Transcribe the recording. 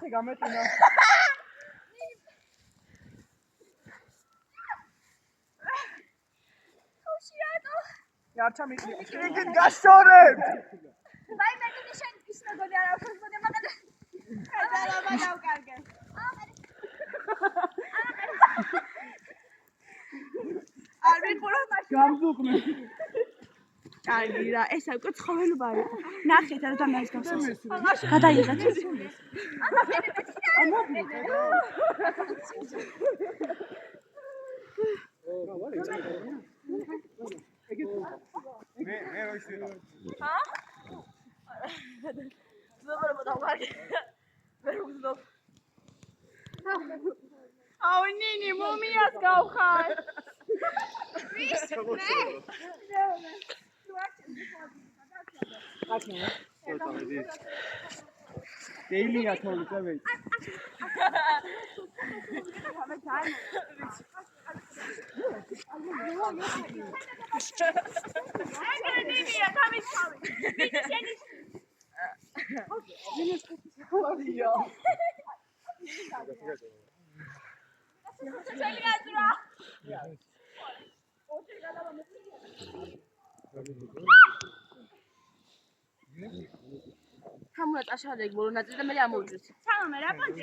4 გამეტინა. Yarça mı? Git gaşoret. Vay ben de nişan işine gönder arkadaş bana bakın. Araba yav karge. Arbi pura Gamzuqni. კარგი რა, ეს უკვე ცხოველობა არის. ნახეთ რა დამას გავსოს. გადაიღეთ. მე რო ისე. ჰა? ზოგადად დავგარგე. ვერ უგზნობ. აუ ნინი, მუმიას გავხარ. ვის? Deiliya თოვლი წევი. ნინია გამიშავე. შენი გაძრა. თამურად აშალე ბოლო ნაწილი და მე ამოვიძვით. სალამე რა პონჭი